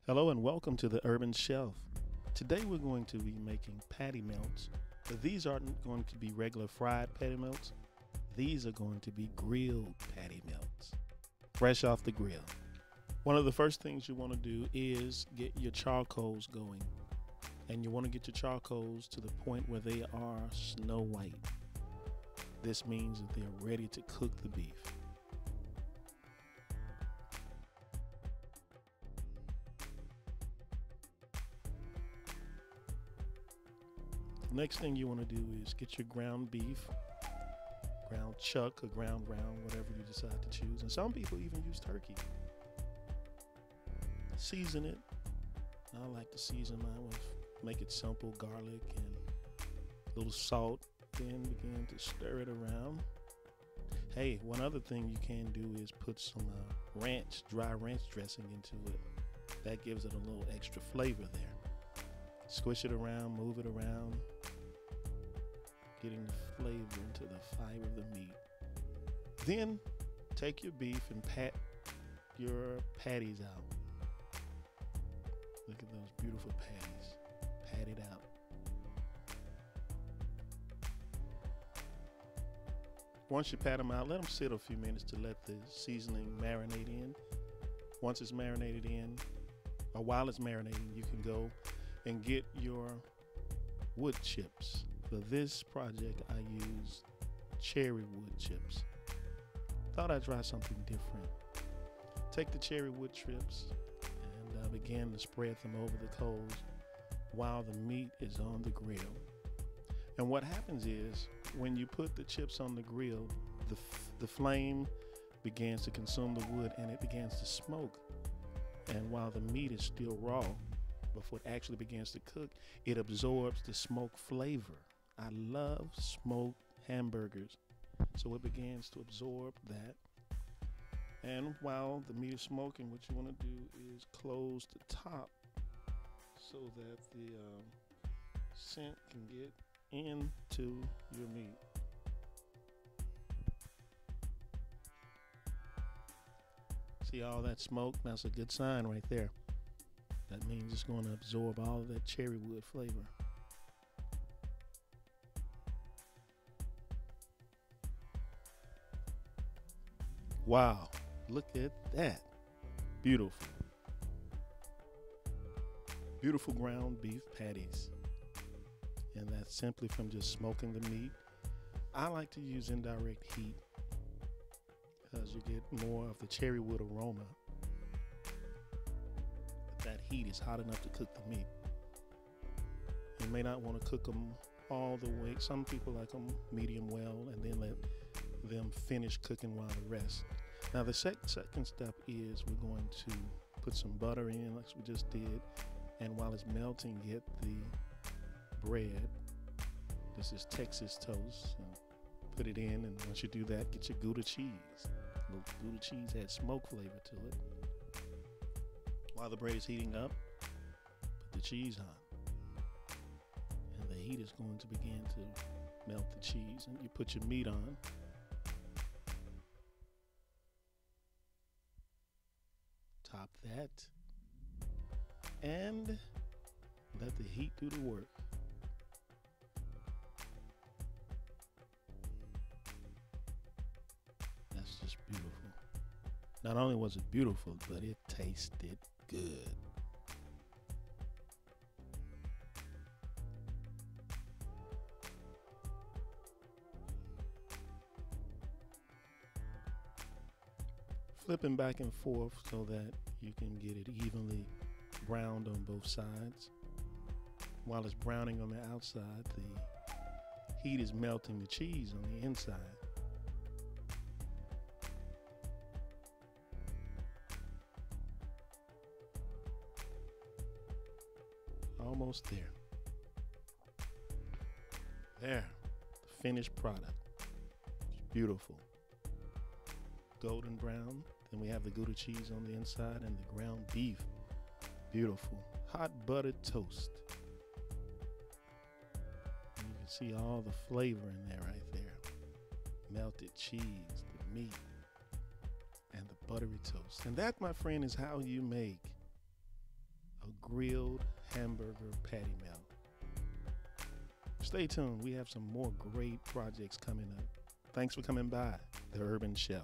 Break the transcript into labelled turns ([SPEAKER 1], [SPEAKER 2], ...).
[SPEAKER 1] Hello and welcome to the Urban Shelf. Today we're going to be making patty melts, but these aren't going to be regular fried patty melts. These are going to be grilled patty melts, fresh off the grill. One of the first things you want to do is get your charcoals going, and you want to get your charcoals to the point where they are snow white. This means that they're ready to cook the beef. Next thing you want to do is get your ground beef, ground chuck or ground round, whatever you decide to choose. And some people even use turkey. Season it. I like to season mine with, make it simple, garlic and a little salt. Then begin to stir it around. Hey, one other thing you can do is put some ranch, dry ranch dressing into it. That gives it a little extra flavor there. Squish it around, move it around, getting the flavor into the fiber of the meat. Then take your beef and pat your patties out. Look at those beautiful patties. Pat it out. Once you pat them out, let them sit a few minutes to let the seasoning marinate in. Once it's marinated in, or while it's marinating, you can go and get your wood chips. For this project, I used cherry wood chips. Thought I'd try something different. Take the cherry wood chips and begin to spread them over the coals while the meat is on the grill. And what happens is, when you put the chips on the grill, the flame begins to consume the wood and it begins to smoke. And while the meat is still raw, before it actually begins to cook, it absorbs the smoke flavor. I love smoked hamburgers, so it begins to absorb that. And while the meat is smoking, what you want to do is close the top so that the scent can get into your meat. See all that smoke? That's a good sign right there. That means it's going to absorb all of that cherry wood flavor. Wow, look at that. Beautiful. Beautiful ground beef patties. And that's simply from just smoking the meat. I like to use indirect heat because you get more of the cherry wood aroma. That heat is hot enough to cook the meat. You may not want to cook them all the way. Some people like them medium well and then let them finish cooking while they rest. Now the second step is we're going to put some butter in like we just did, and while it's melting, get the bread. This is Texas toast. So put it in, and once you do that, get your Gouda cheese. Gouda cheese has smoke flavor to it. While the bread is heating up, put the cheese on. And the heat is going to begin to melt the cheese. And you put your meat on. Top that. And let the heat do the work. That's just beautiful. Not only was it beautiful, but it tasted good. Flipping back and forth so that you can get it evenly browned on both sides. While it's browning on the outside, the heat is melting the cheese on the inside. Almost there. There, the finished product. It's beautiful. Golden brown. Then we have the Gouda cheese on the inside and the ground beef. Beautiful. Hot buttered toast. And you can see all the flavor in there right there. Melted cheese, the meat, and the buttery toast. And that, my friend, is how you make grilled hamburger patty melt. Stay tuned. We have some more great projects coming up. Thanks for coming by, The Urban Chef.